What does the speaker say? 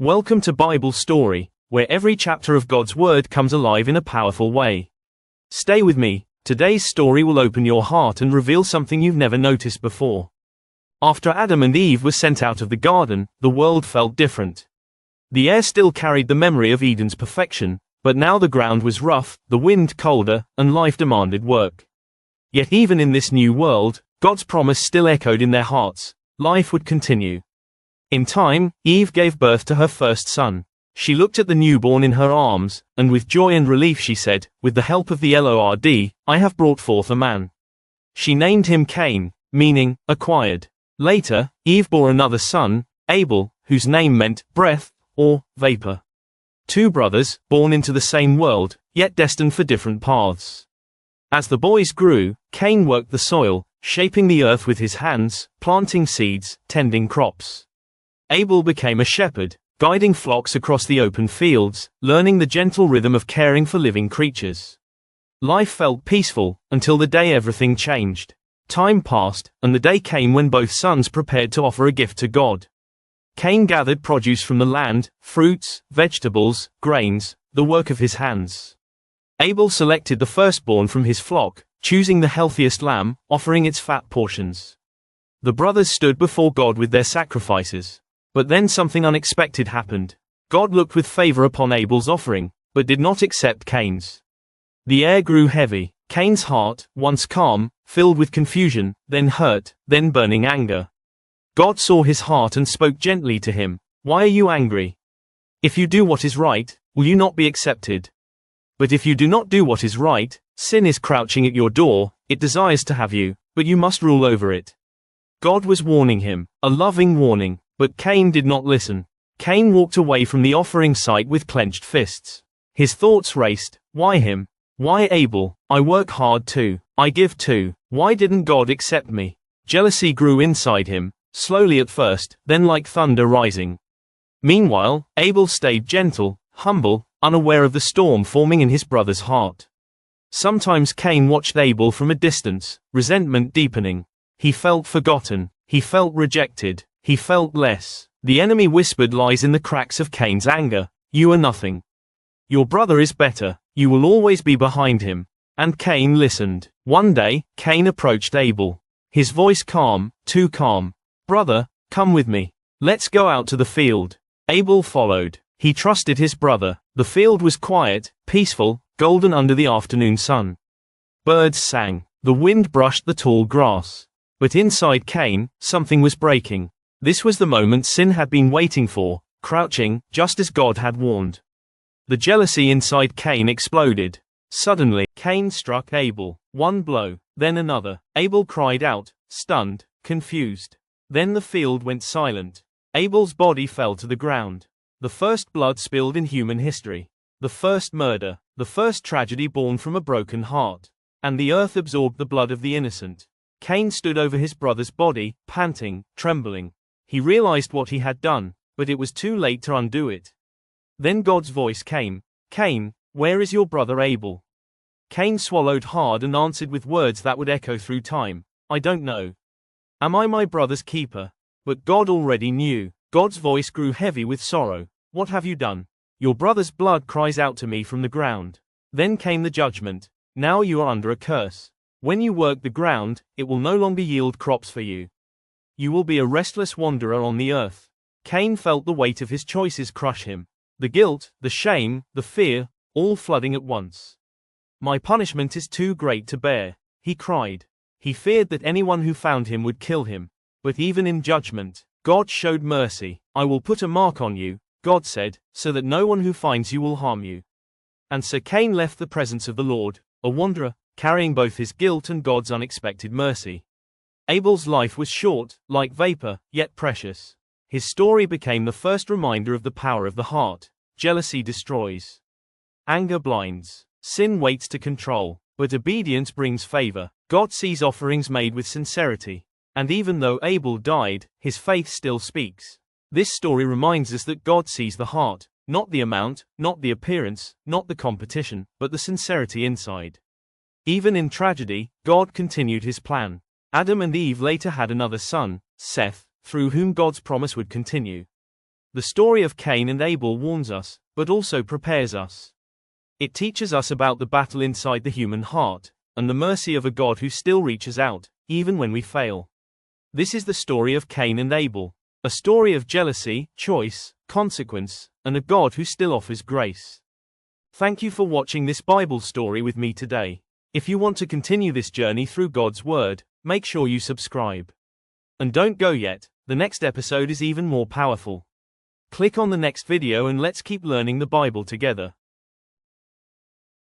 Welcome to Bible Story, where every chapter of God's Word comes alive in a powerful way. Stay with me, today's story will open your heart and reveal something you've never noticed before. After Adam and Eve were sent out of the garden, the world felt different. The air still carried the memory of Eden's perfection, but now the ground was rough, the wind colder, and life demanded work. Yet even in this new world, God's promise still echoed in their hearts: life would continue. In time, Eve gave birth to her first son. She looked at the newborn in her arms, and with joy and relief she said, "With the help of the Lord, I have brought forth a man." She named him Cain, meaning, acquired. Later, Eve bore another son, Abel, whose name meant, breath, or, vapor. Two brothers, born into the same world, yet destined for different paths. As the boys grew, Cain worked the soil, shaping the earth with his hands, planting seeds, tending crops. Abel became a shepherd, guiding flocks across the open fields, learning the gentle rhythm of caring for living creatures. Life felt peaceful, until the day everything changed. Time passed, and the day came when both sons prepared to offer a gift to God. Cain gathered produce from the land, fruits, vegetables, grains, the work of his hands. Abel selected the firstborn from his flock, choosing the healthiest lamb, offering its fat portions. The brothers stood before God with their sacrifices. But then something unexpected happened. God looked with favor upon Abel's offering, but did not accept Cain's. The air grew heavy. Cain's heart, once calm, filled with confusion, then hurt, then burning anger. God saw his heart and spoke gently to him. "Why are you angry? If you do what is right, will you not be accepted? But if you do not do what is right, sin is crouching at your door, it desires to have you, but you must rule over it." God was warning him, a loving warning. But Cain did not listen. Cain walked away from the offering site with clenched fists. His thoughts raced. Why him? Why Abel? I work hard too. I give too. Why didn't God accept me? Jealousy grew inside him, slowly at first, then like thunder rising. Meanwhile, Abel stayed gentle, humble, unaware of the storm forming in his brother's heart. Sometimes Cain watched Abel from a distance, resentment deepening. He felt forgotten. He felt rejected. He felt less. The enemy whispered lies in the cracks of Cain's anger. "You are nothing. Your brother is better. You will always be behind him." And Cain listened. One day, Cain approached Abel. His voice calm, too calm. "Brother, come with me. Let's go out to the field." Abel followed. He trusted his brother. The field was quiet, peaceful, golden under the afternoon sun. Birds sang. The wind brushed the tall grass. But inside Cain, something was breaking. This was the moment sin had been waiting for, crouching, just as God had warned. The jealousy inside Cain exploded. Suddenly, Cain struck Abel. One blow, then another. Abel cried out, stunned, confused. Then the field went silent. Abel's body fell to the ground. The first blood spilled in human history. The first murder, the first tragedy born from a broken heart. And the earth absorbed the blood of the innocent. Cain stood over his brother's body, panting, trembling. He realized what he had done, but it was too late to undo it. Then God's voice came. "Cain, where is your brother Abel?" Cain swallowed hard and answered with words that would echo through time. "I don't know. Am I my brother's keeper?" But God already knew. God's voice grew heavy with sorrow. "What have you done? Your brother's blood cries out to me from the ground." Then came the judgment. "Now you are under a curse. When you work the ground, it will no longer yield crops for you. You will be a restless wanderer on the earth." Cain felt the weight of his choices crush him. The guilt, the shame, the fear, all flooding at once. "My punishment is too great to bear," he cried. He feared that anyone who found him would kill him. But even in judgment, God showed mercy. "I will put a mark on you," God said, "so that no one who finds you will harm you." And so Cain left the presence of the Lord, a wanderer, carrying both his guilt and God's unexpected mercy. Abel's life was short, like vapor, yet precious. His story became the first reminder of the power of the heart. Jealousy destroys. Anger blinds. Sin waits to control. But obedience brings favor. God sees offerings made with sincerity. And even though Abel died, his faith still speaks. This story reminds us that God sees the heart, not the amount, not the appearance, not the competition, but the sincerity inside. Even in tragedy, God continued his plan. Adam and Eve later had another son, Seth, through whom God's promise would continue. The story of Cain and Abel warns us, but also prepares us. It teaches us about the battle inside the human heart, and the mercy of a God who still reaches out, even when we fail. This is the story of Cain and Abel, a story of jealousy, choice, consequence, and a God who still offers grace. Thank you for watching this Bible story with me today. If you want to continue this journey through God's Word, make sure you subscribe. And don't go yet, the next episode is even more powerful. Click on the next video and let's keep learning the Bible together.